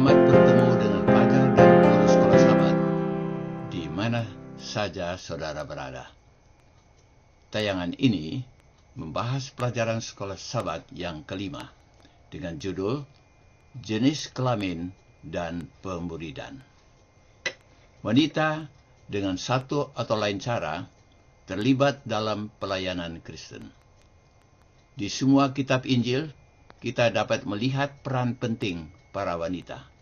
Selamat bertemu dengan Fajar dan Guru Sekolah Sahabat, di mana saja saudara berada. Tayangan ini membahas pelajaran Sekolah Sahabat yang kelima, dengan judul Jenis Kelamin dan Pemuridan. Wanita dengan satu atau lain cara terlibat dalam pelayanan Kristen. Di semua kitab Injil, kita dapat melihat peran penting para wanita.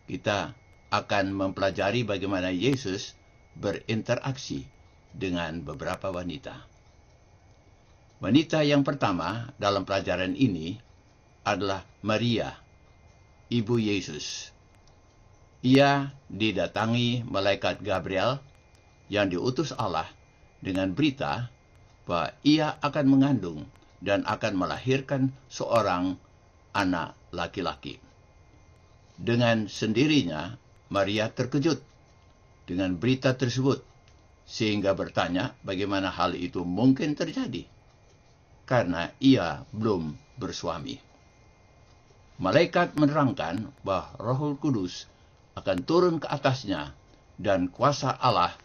Kita akan mempelajari bagaimana Yesus berinteraksi dengan beberapa wanita. Wanita yang pertama dalam pelajaran ini adalah Maria, ibu Yesus. Ia didatangi malaikat Gabriel yang diutus Allah dengan berita bahwa ia akan mengandung dan akan melahirkan seorang anak laki-laki. Dengan sendirinya, Maria terkejut dengan berita tersebut, sehingga bertanya bagaimana hal itu mungkin terjadi, karena ia belum bersuami. Malaikat menerangkan bahwa Roh Kudus akan turun ke atasnya dan kuasa Allah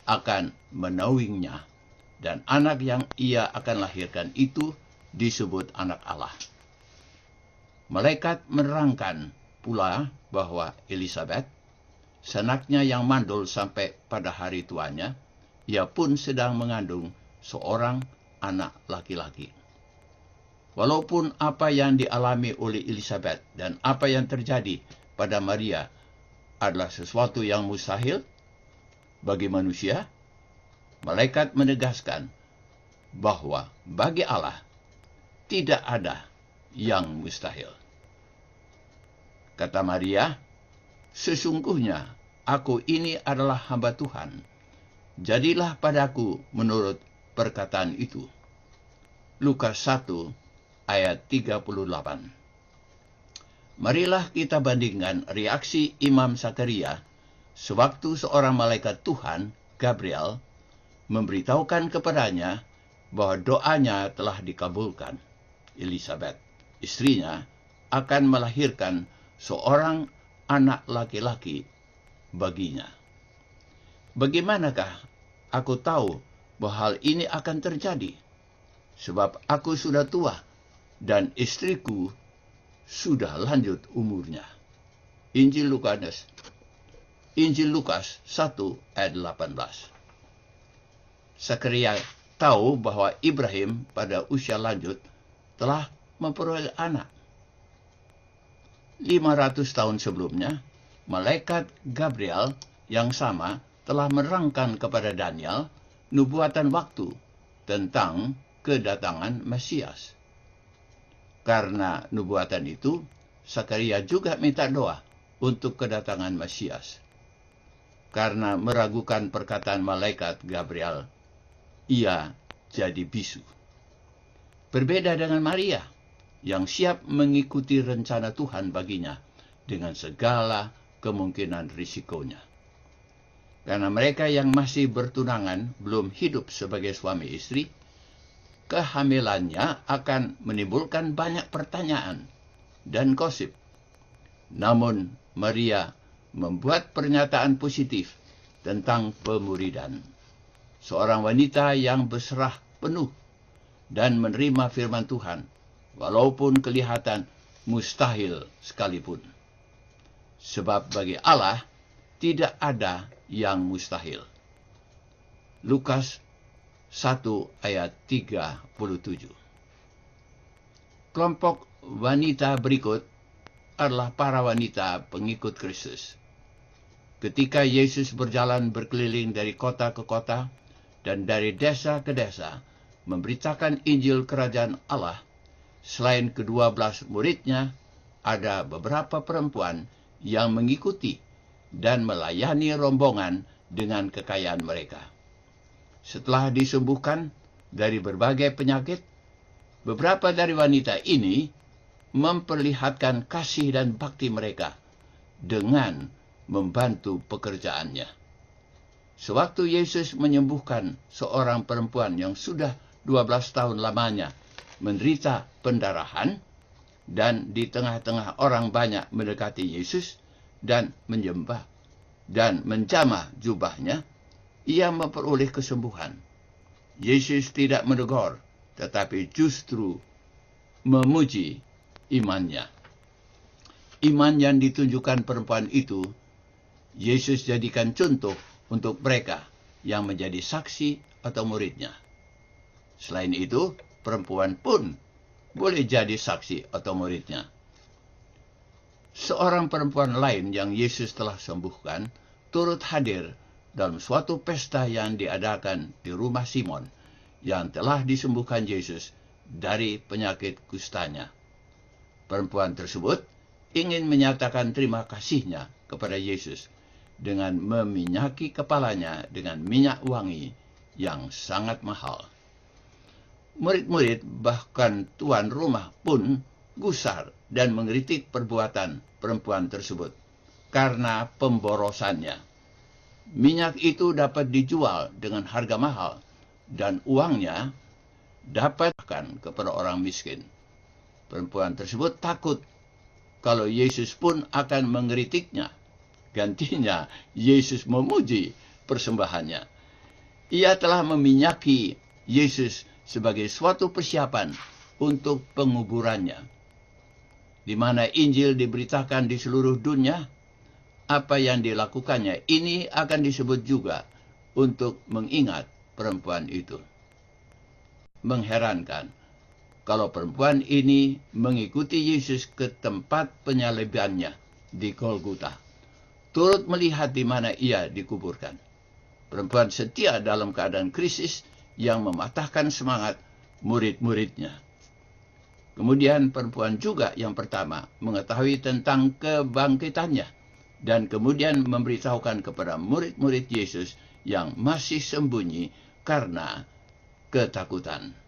akan menaunginya, dan anak yang ia akan lahirkan itu disebut anak Allah. Malaikat menerangkan pula bahwa Elisabet, sanaknya yang mandul sampai pada hari tuanya, ia pun sedang mengandung seorang anak laki-laki. Walaupun apa yang dialami oleh Elisabet dan apa yang terjadi pada Maria adalah sesuatu yang mustahil bagi manusia, malaikat menegaskan bahwa bagi Allah tidak ada yang mustahil. Kata Maria, "Sesungguhnya aku ini adalah hamba Tuhan. Jadilah padaku menurut perkataan itu." Lukas 1 ayat 38. Marilah kita bandingkan reaksi Imam Zakaria sewaktu seorang malaikat Tuhan, Gabriel, memberitahukan kepadanya bahwa doanya telah dikabulkan. Elisabet, istrinya, akan melahirkan seorang anak laki-laki baginya. "Bagaimanakah aku tahu bahwa hal ini akan terjadi? Sebab aku sudah tua dan istriku sudah lanjut umurnya." Injil Lukas 1 ayat 18. Zakaria tahu bahwa Ibrahim pada usia lanjut telah memperoleh anak. 500 tahun sebelumnya, malaikat Gabriel yang sama telah menerangkan kepada Daniel nubuatan waktu tentang kedatangan Mesias. Karena nubuatan itu, Zakaria juga minta doa untuk kedatangan Mesias. Karena meragukan perkataan malaikat Gabriel, ia jadi bisu. Berbeda dengan Maria, yang siap mengikuti rencana Tuhan baginya dengan segala kemungkinan risikonya. Karena mereka yang masih bertunangan belum hidup sebagai suami istri, kehamilannya akan menimbulkan banyak pertanyaan dan gosip. Namun Maria membuat pernyataan positif tentang pemuridan. Seorang wanita yang berserah penuh dan menerima firman Tuhan, walaupun kelihatan mustahil sekalipun. Sebab bagi Allah tidak ada yang mustahil. Lukas 1 ayat 37. Kelompok wanita berikut adalah para wanita pengikut Kristus. Ketika Yesus berjalan berkeliling dari kota ke kota dan dari desa ke desa, memberitakan Injil Kerajaan Allah, selain ke-12 muridnya, ada beberapa perempuan yang mengikuti dan melayani rombongan dengan kekayaan mereka. Setelah disembuhkan dari berbagai penyakit, beberapa dari wanita ini memperlihatkan kasih dan bakti mereka dengan membantu pekerjaannya. Sewaktu Yesus menyembuhkan seorang perempuan yang sudah 12 tahun lamanya menderita pendarahan, dan di tengah-tengah orang banyak mendekati Yesus dan menyembah dan menjamah jubahnya, ia memperoleh kesembuhan. Yesus tidak menegur, tetapi justru memuji imannya. Iman yang ditunjukkan perempuan itu, Yesus jadikan contoh untuk mereka yang menjadi saksi atau muridnya. Selain itu, perempuan pun boleh jadi saksi atau muridnya. Seorang perempuan lain yang Yesus telah sembuhkan turut hadir dalam suatu pesta yang diadakan di rumah Simon yang telah disembuhkan Yesus dari penyakit kustanya. Perempuan tersebut ingin menyatakan terima kasihnya kepada Yesus dengan meminyaki kepalanya dengan minyak wangi yang sangat mahal. Murid-murid bahkan tuan rumah pun gusar dan mengkritik perbuatan perempuan tersebut karena pemborosannya. Minyak itu dapat dijual dengan harga mahal dan uangnya dapat kepada orang miskin. Perempuan tersebut takut kalau Yesus pun akan mengkritiknya. Gantinya, Yesus memuji persembahannya. Ia telah meminyaki Yesus sebagai suatu persiapan untuk penguburannya. Di mana Injil diberitakan di seluruh dunia, apa yang dilakukannya ini akan disebut juga untuk mengingat perempuan itu. Mengherankan kalau perempuan ini mengikuti Yesus ke tempat penyalibannya di Golgota, turut melihat di mana ia dikuburkan. Perempuan setia dalam keadaan krisis yang mematahkan semangat murid-muridnya. Kemudian perempuan juga yang pertama mengetahui tentang kebangkitannya dan kemudian memberitahukan kepada murid-murid Yesus yang masih sembunyi karena ketakutan.